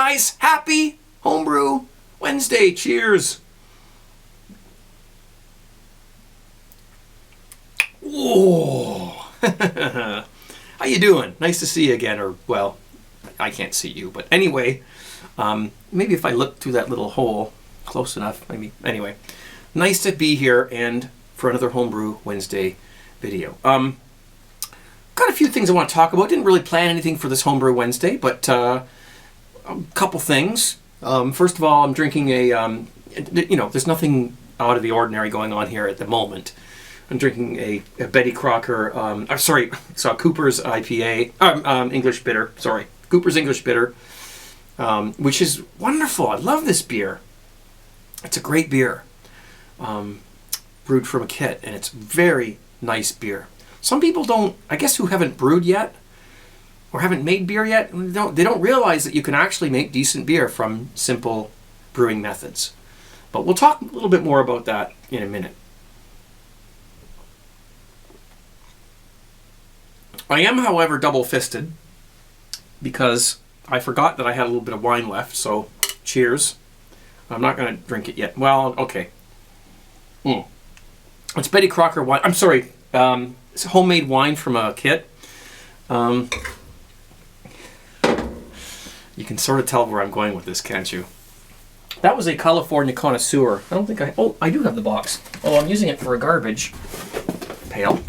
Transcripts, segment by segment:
guys. Happy Homebrew Wednesday. Cheers. Whoa. How you doing? Nice to see you again. Or, well, I can't see you. But anyway, maybe if I look through that little hole close enough, maybe. Anyway, nice to be here and for another Homebrew Wednesday video. Got a few things I want to talk about. Didn't really plan anything for this Homebrew Wednesday, but a couple things. First of all, I'm drinking a, there's nothing out of the ordinary going on here at the moment. I'm drinking a Betty Crocker, Cooper's IPA, English Bitter, Cooper's English Bitter, which is wonderful. I love this beer. It's a great beer, brewed from a kit, and it's very nice beer. Some people don't, I guess, who haven't brewed yet or haven't made beer yet, they don't realize that you can actually make decent beer from simple brewing methods. But we'll talk a little bit more about that in a minute. I am, however, double-fisted because I forgot that I had a little bit of wine left, so cheers. I'm not going to drink it yet. Well, okay. It's Betty Crocker wine. I'm sorry. It's homemade wine from a kit. You can sort of tell where I'm going with this, can't you? That was a California Connoisseur. I don't think I do have the box. Oh, I'm using it for a garbage pail.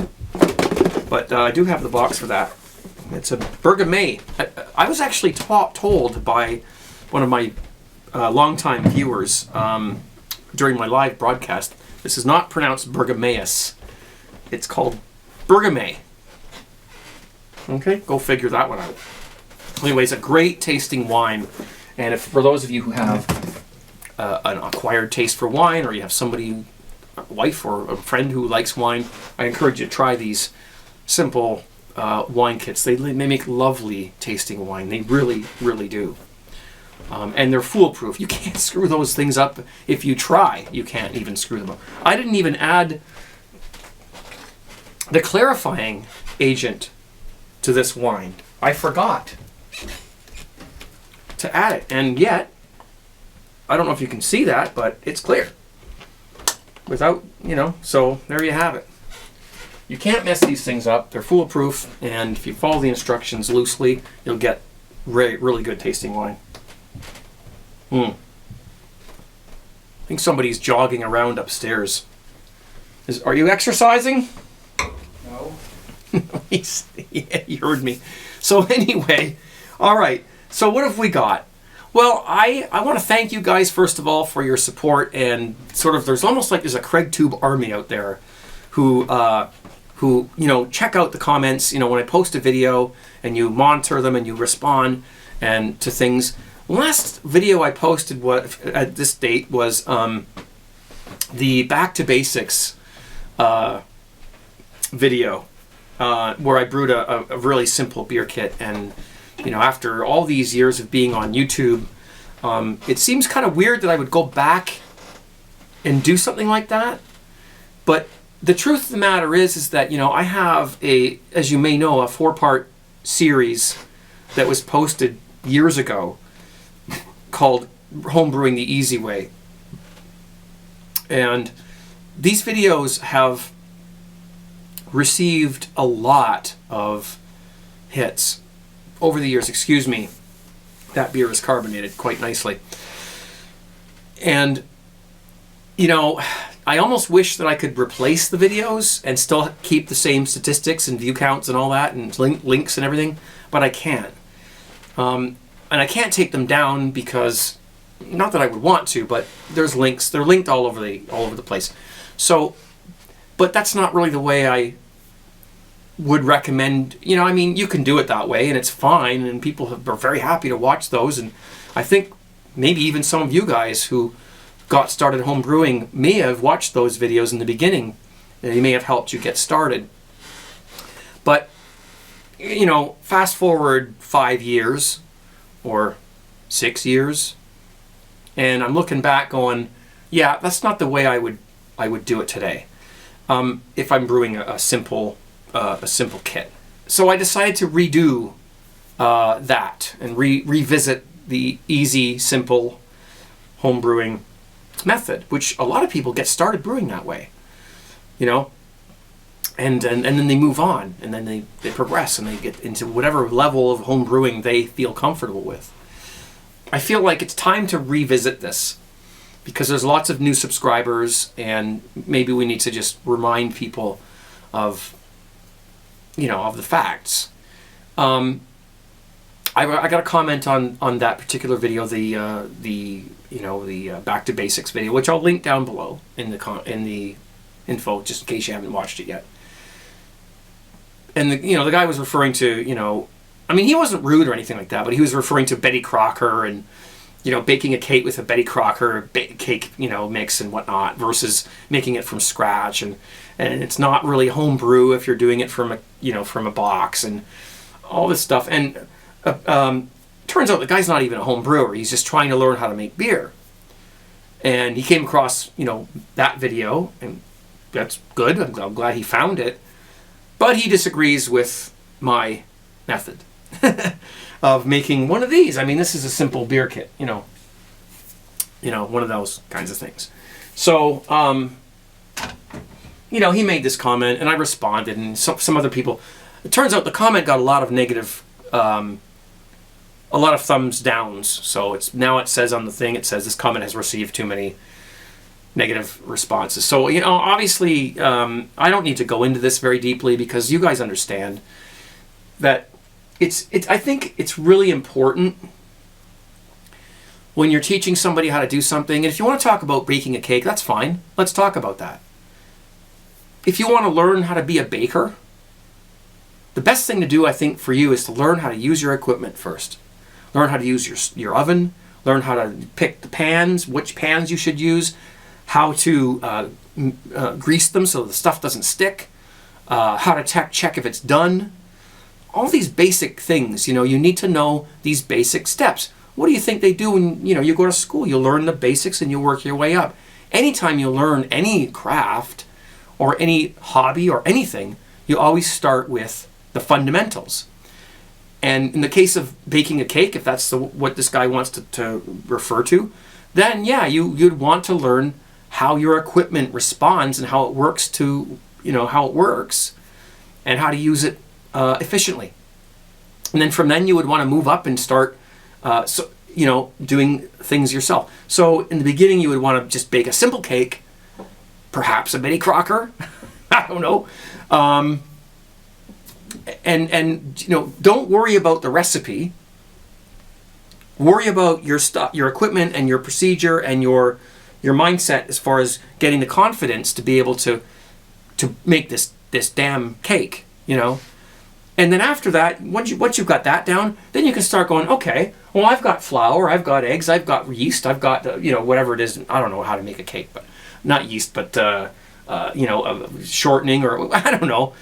But I do have the box for that. It's a Bergamot. I was actually told by one of my longtime viewers during my live broadcast, this is not pronounced Bergameus. It's called Bergamot. Okay, go figure that one out. Anyways, a great tasting wine. And if for those of you who have an acquired taste for wine, or you have somebody, a wife or a friend who likes wine, I encourage you to try these simple wine kits. They make lovely tasting wine. They really, really do. And they're foolproof. You can't screw those things up. If you try, you can't even screw them up. I didn't even add the clarifying agent to this wine. I forgot to add it. And yet, I don't know if you can see that, but it's clear. Without, so there you have it. You can't mess these things up. They're foolproof, and if you follow the instructions loosely, you'll get really good tasting wine. I think somebody's jogging around upstairs. Are you exercising? No. Yeah, you heard me. So anyway, all right. So what have we got? Well, I want to thank you guys, first of all, for your support, and sort of there's almost like there's a CraigTube army out there who check out the comments, when I post a video and you monitor them and you respond and to things. Last video I posted at this date was the Back to Basics video where I brewed a really simple beer kit. And, after all these years of being on YouTube, it seems kind of weird that I would go back and do something like that. But the truth of the matter is that, I have as you may know, a 4-part series that was posted years ago called Homebrewing the Easy Way. And these videos have received a lot of hits over the years. Excuse me, that beer is carbonated quite nicely. And, I almost wish that I could replace the videos and still keep the same statistics and view counts and all that and links and everything, but I can't. And I can't take them down because, not that I would want to, but there's links. They're linked all over the place. So, but that's not really the way I would recommend. You can do it that way, and it's fine, and people are very happy to watch those. And I think maybe even some of you guys who got started home brewing may have watched those videos in the beginning. They may have helped you get started. But, fast forward 5 years or 6 years, and I'm looking back going, yeah, that's not the way I would do it today. If I'm brewing a simple kit. So I decided to redo that and revisit the easy, simple home brewing method, which a lot of people get started brewing that way, you know, and then they move on, and then they progress, and they get into whatever level of home brewing they feel comfortable with. I feel like it's time to revisit this, because there's lots of new subscribers, and maybe we need to just remind people of, you know, of the facts. I got a comment on that particular video, the back to basics video, which I'll link down below in the info, just in case you haven't watched it yet. And the guy was referring to, I mean, he wasn't rude or anything like that, but he was referring to Betty Crocker and, baking a cake with a Betty Crocker cake, mix and whatnot, versus making it from scratch. And it's not really homebrew if you're doing it from a box and all this stuff. And turns out the guy's not even a home brewer. He's just trying to learn how to make beer. And he came across, that video, and that's good. I'm glad he found it. But he disagrees with my method of making one of these. I mean, this is a simple beer kit, one of those kinds of things. So, he made this comment, and I responded, and some other people. It turns out the comment got a lot of negative, a lot of thumbs downs. So it says on the thing, it says this comment has received too many negative responses. So, obviously, I don't need to go into this very deeply, because you guys understand that I think it's really important when you're teaching somebody how to do something. And if you want to talk about baking a cake, that's fine. Let's talk about that. If you want to learn how to be a baker, the best thing to do, I think, for you is to learn how to use your equipment first. Learn how to use your oven. Learn how to pick the pans, which pans you should use, how to grease them so the stuff doesn't stick, how to check if it's done. All these basic things, you need to know these basic steps. What do you think they do when, you go to school? You learn the basics and you work your way up. Anytime you learn any craft or any hobby or anything, you always start with the fundamentals. And in the case of baking a cake, if that's what this guy wants to refer to, then yeah, you'd want to learn how your equipment responds and how it works how it works and how to use it efficiently. And then from then you would want to move up and start doing things yourself. So in the beginning you would want to just bake a simple cake, perhaps a Betty Crocker, I don't know. And don't worry about the recipe. Worry about your stuff, your equipment, and your procedure, and your mindset as far as getting the confidence to be able to make this damn cake, And then after that, once you've got that down, then you can start going, okay, well, I've got flour, I've got eggs, I've got yeast, I've got whatever it is. I don't know how to make a cake, but not yeast, but shortening, or I don't know,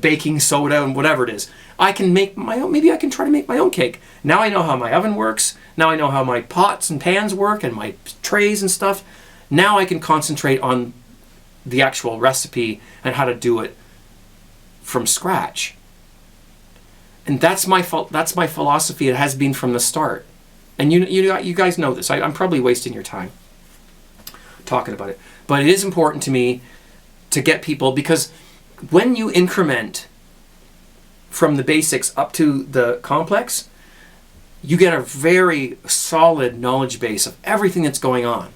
baking soda and whatever it is. I can make my own. Maybe I can try to make my own cake. Now I know how my oven works. Now I know how my pots and pans work and my trays and stuff. Now I can concentrate on the actual recipe and how to do it from scratch. And that's my philosophy. It has been from the start. And you guys know this. I'm probably wasting your time talking about it. But it is important to me to get people, because when you increment from the basics up to the complex, you get a very solid knowledge base of everything that's going on.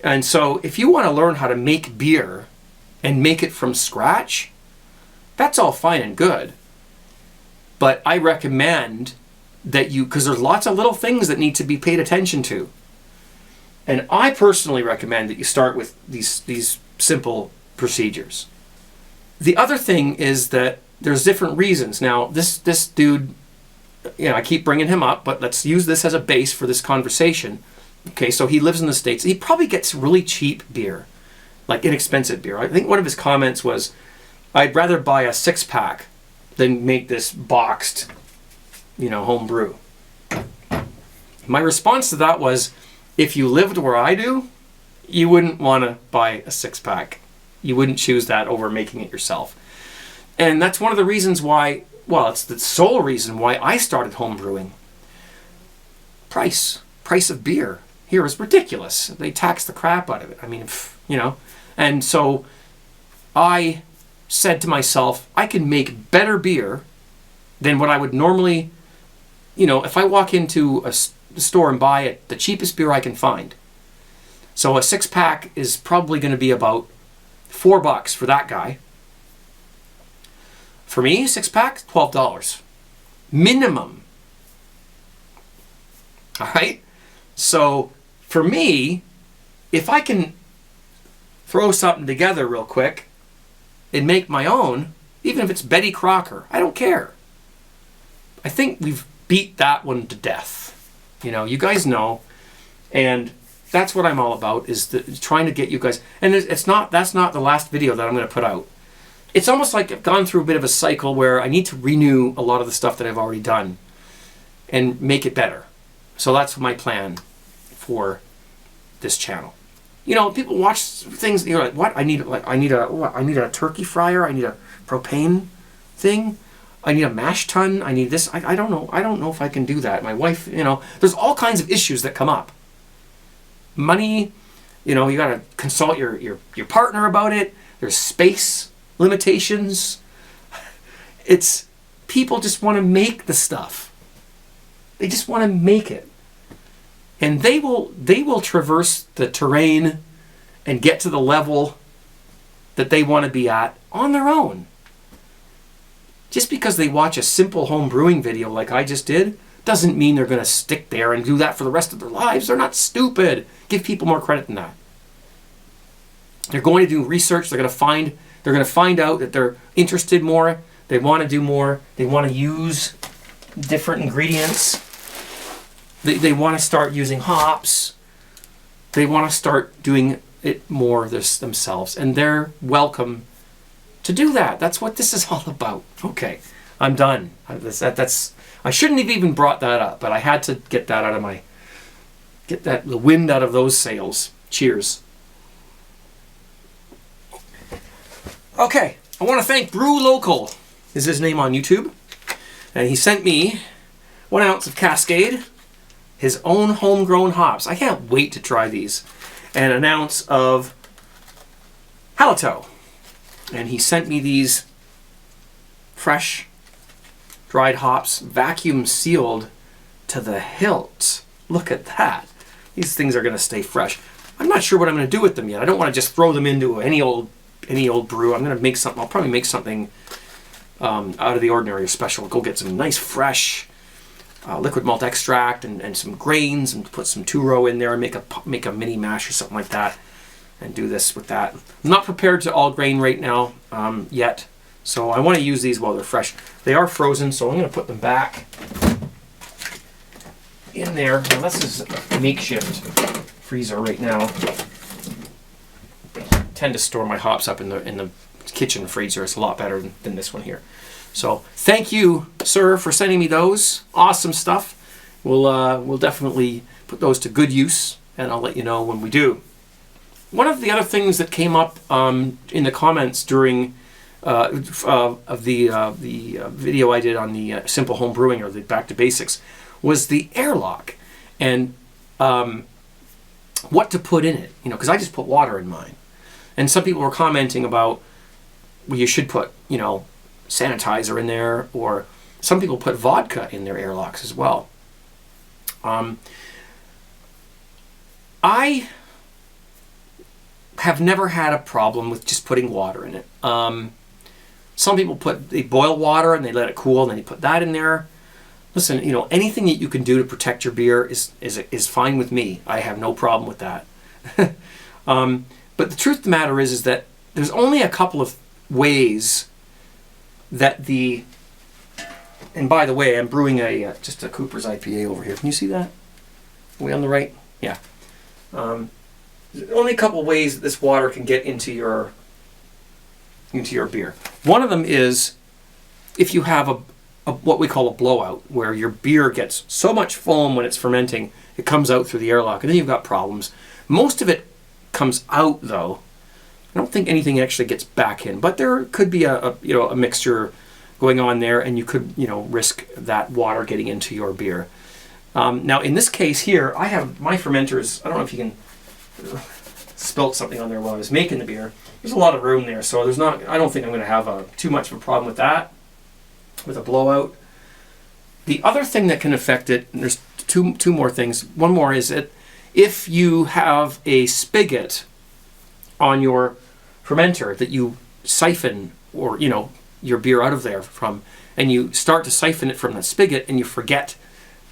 And so if you want to learn how to make beer and make it from scratch, that's all fine and good. But I recommend that because there's lots of little things that need to be paid attention to. And I personally recommend that you start with these simple procedures. The other thing is that there's different reasons. Now, this dude, I keep bringing him up, but let's use this as a base for this conversation. Okay, so he lives in the States. He probably gets really cheap beer, like inexpensive beer. I think one of his comments was, I'd rather buy a 6-pack than make this boxed, home brew. My response to that was, if you lived where I do, you wouldn't want to buy a 6-pack. You wouldn't choose that over making it yourself. And that's one of the reasons why, well, it's the sole reason why I started home brewing. price of beer here is ridiculous. They tax the crap out of it. I mean, you know. And so I said to myself, I can make better beer than what I would normally, you know, if I walk into a store and buy it, the cheapest beer I can find. So a 6-pack is probably going to be about $4 for that guy. For me, 6-pack, $12. Minimum. All right? So for me, if I can throw something together real quick and make my own, even if it's Betty Crocker, I don't care. I think we've beat that one to death. You know, you guys know, and that's what I'm all about, is trying to get you guys, and that's not the last video that I'm going to put out. It's almost like I've gone through a bit of a cycle where I need to renew a lot of the stuff that I've already done and make it better. So that's my plan for this channel. You know, people watch things, you're like, what? I need a turkey fryer, I need a propane thing, I need a mash tun, I need this. I don't know if I can do that. My wife, you know, there's all kinds of issues that come up. Money, you know, you got to consult your partner about it. There's space limitations. It's people just want to make the stuff. They just want to make it. And they will traverse the terrain and get to the level that they want to be at on their own. Just because they watch a simple home brewing video like I just did doesn't mean they're going to stick there and do that for the rest of their lives. They're not stupid. Give people more credit than that. They're going to do research. They're going to find out that they're interested more. They want to do more. They want to use different ingredients. They want to start using hops. They want to start doing it more themselves. And they're welcome to do that. That's what this is all about. Okay, I'm done. I shouldn't have even brought that up, but I had to get that out of the wind out of those sails. Cheers. Okay, I want to thank Brew Local, is his name on YouTube. And he sent me 1 ounce of Cascade, his own homegrown hops. I can't wait to try these. And 1 ounce of Halito. And he sent me these fresh dried hops, vacuum sealed to the hilt. Look at that. These things are going to stay fresh. I'm not sure what I'm going to do with them yet. I don't want to just throw them into any old brew. I'm going to make something. I'll probably make something out of the ordinary or special. Go get some nice fresh liquid malt extract and some grains and put some two-row in there and make a mini mash or something like that and do this with that. I'm not prepared to all grain right now yet, so I want to use these while they're fresh. They are frozen, so I'm going to put them back in there. Now this is a makeshift freezer right now. I tend to store my hops up in the kitchen freezer. It's a lot better than this one here. So thank you, sir, for sending me those. Awesome stuff. We'll definitely put those to good use, and I'll let you know when we do. One of the other things that came up in the comments during of the video I did on the simple home brewing, or the back to basics, was the airlock and what to put in it. You know, because I just put water in mine, and some people were commenting about, well, you should put, you know, sanitizer in there, or some people put vodka in their airlocks as well. I have never had a problem with just putting water in it. Some people they boil water and they let it cool and then you put that in there. Listen, you know, anything that you can do to protect your beer is fine with me. I have no problem with that. But the truth of the matter is that there's only a couple of ways that and by the way, I'm brewing just a Cooper's IPA over here. Can you see that? Are we on the right? Yeah. There's only a couple of ways that this water can get into your beer. One of them is if you have a what we call a blowout, where your beer gets so much foam when it's fermenting, it comes out through the airlock, and then you've got problems. Most of it comes out, though. I don't think anything actually gets back in, but there could be a mixture going on there, and you could, you know, risk that water getting into your beer. Now in this case here, I have my fermenters. I don't know if you can spilt something on there while I was making the beer. There's a lot of room there, so there's not. I don't think I'm going to have too much of a problem with that, with a blowout. The other thing that can affect it, and there's two more things. One more is that if you have a spigot on your fermenter that you siphon, or your beer out of there from, and you start to siphon it from that spigot and you forget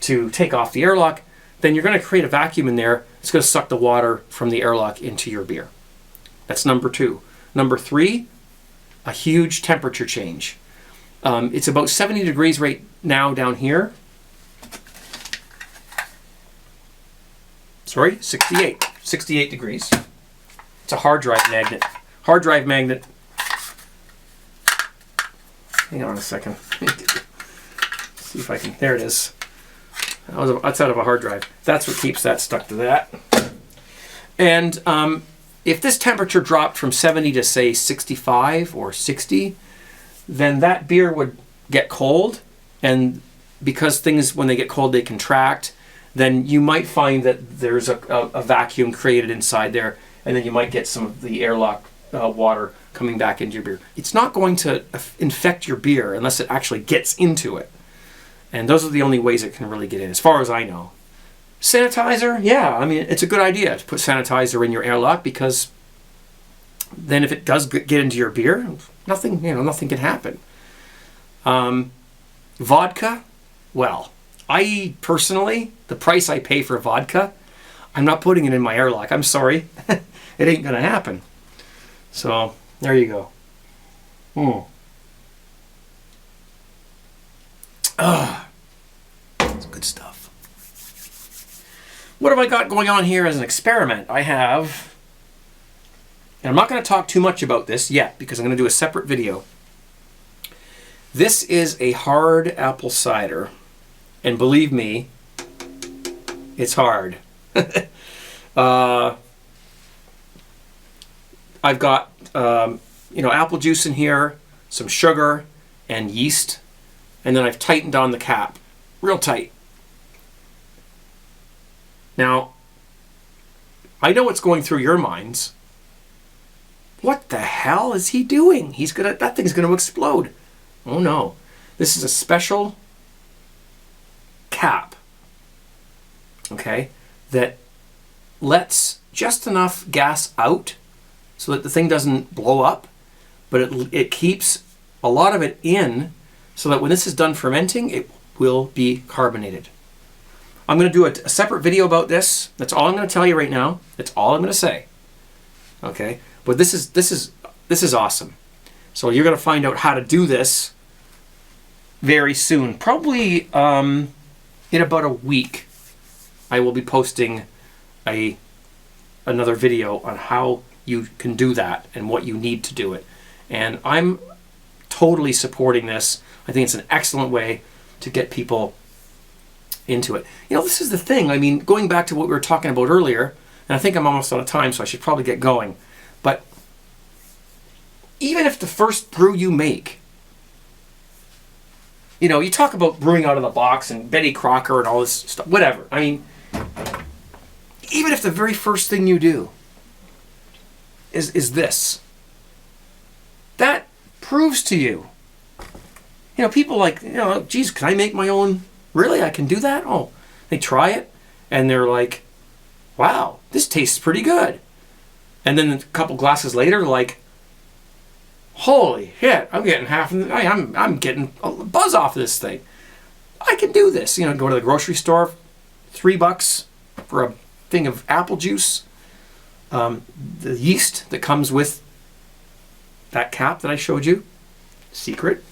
to take off the airlock, then you're going to create a vacuum in there. It's going to suck the water from the airlock into your beer. That's number 2. Number 3, a huge temperature change. It's about 70 degrees right now down here. Sorry, 68. 68 degrees. It's a hard drive magnet. Hard drive magnet. Hang on a second. See if I can. There it is. That's out of a hard drive. That's what keeps that stuck to that. And if this temperature dropped from 70 to say 65 or 60, then that beer would get cold. And because things, when they get cold, they contract, then you might find that there's a vacuum created inside there, and then you might get some of the airlock water coming back into your beer. It's not going to infect your beer unless it actually gets into it. And those are the only ways it can really get in, as far as I know. Sanitizer, yeah, I mean, it's a good idea to put sanitizer in your airlock, because then if it does get into your beer, nothing can happen. Vodka, well, I personally, the price I pay for vodka, I'm not putting it in my airlock. I'm sorry. It ain't going to happen. So, there you go. It's good stuff. What have I got going on here as an experiment? I have, and I'm not going to talk too much about this yet because I'm going to do a separate video. This is a hard apple cider, and believe me, it's hard. I've got apple juice in here, some sugar, and yeast, and then I've tightened on the cap, real tight. Now, I know what's going through your minds. What the hell is he doing? That thing's gonna explode. Oh no. This is a special cap, okay, that lets just enough gas out so that the thing doesn't blow up, but it keeps a lot of it in so that when this is done fermenting, it will be carbonated. I'm going to do a separate video about this. That's all I'm going to tell you right now. That's all I'm going to say. Okay? But this is awesome. So you're going to find out how to do this very soon. Probably in about a week, I will be posting another video on how you can do that and what you need to do it. And I'm totally supporting this. I think it's an excellent way to get people into it. This is the thing. I mean, going back to what we were talking about earlier, and I think I'm almost out of time, so I should probably get going. But even if the first brew you make, you talk about brewing out of the box and Betty Crocker and all this stuff, whatever. I mean, even if the very first thing you do is this, that proves to you, people like, geez, can I make my own? Really? I can do that? Oh, they try it and they're like, wow, this tastes pretty good. And then a couple glasses later, they're like, holy shit, I'm getting I'm getting a buzz off this thing. I can do this. Go to the grocery store, $3 for a thing of apple juice. The yeast that comes with that cap that I showed you, secret.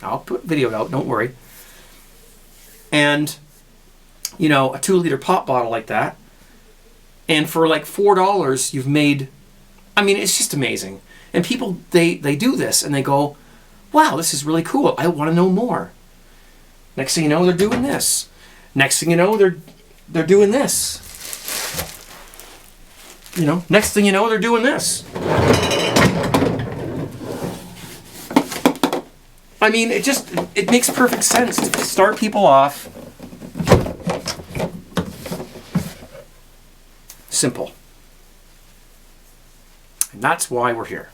I'll put video out, don't worry. And, a 2-liter pop bottle like that. And for like $4, you've made, it's just amazing. And people, they do this and they go, wow, this is really cool. I want to know more. Next thing you know, they're doing this. Next thing you know, they're doing this. Next thing you know, they're doing this. It makes perfect sense to start people off simple. And that's why we're here.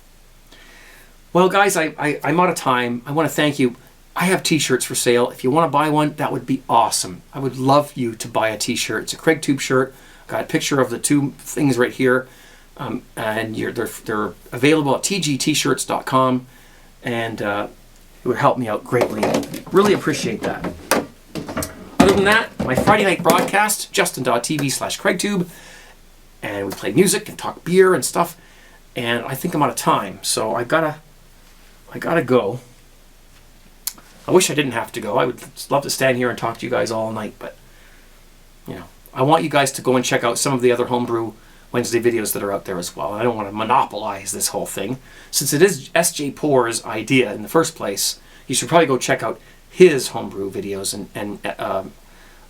Well, guys, I'm out of time. I want to thank you. I have t-shirts for sale. If you want to buy one, that would be awesome. I would love you to buy a t-shirt. It's a Craig Tube shirt. Got a picture of the two things right here. And they're available at tgtshirts.com. And it would help me out greatly. Really appreciate that. Other than that, my Friday night broadcast, justin.tv/CraigTube. And we play music and talk beer and stuff. And I think I'm out of time. So I gotta go. I wish I didn't have to go. I would love to stand here and talk to you guys all night, but you know, I want you guys to go and check out some of the other Homebrew Wednesday videos that are out there as well. I don't want to monopolize this whole thing. Since it is S.J. Poor's idea in the first place, you should probably go check out his Homebrew videos and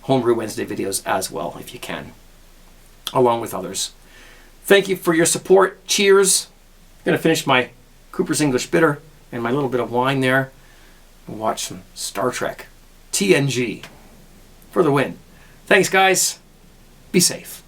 Homebrew Wednesday videos as well, if you can, along with others. Thank you for your support. Cheers. I'm going to finish my Cooper's English Bitter and my little bit of wine there. Watch some Star Trek. TNG for the win. Thanks, guys. Be safe.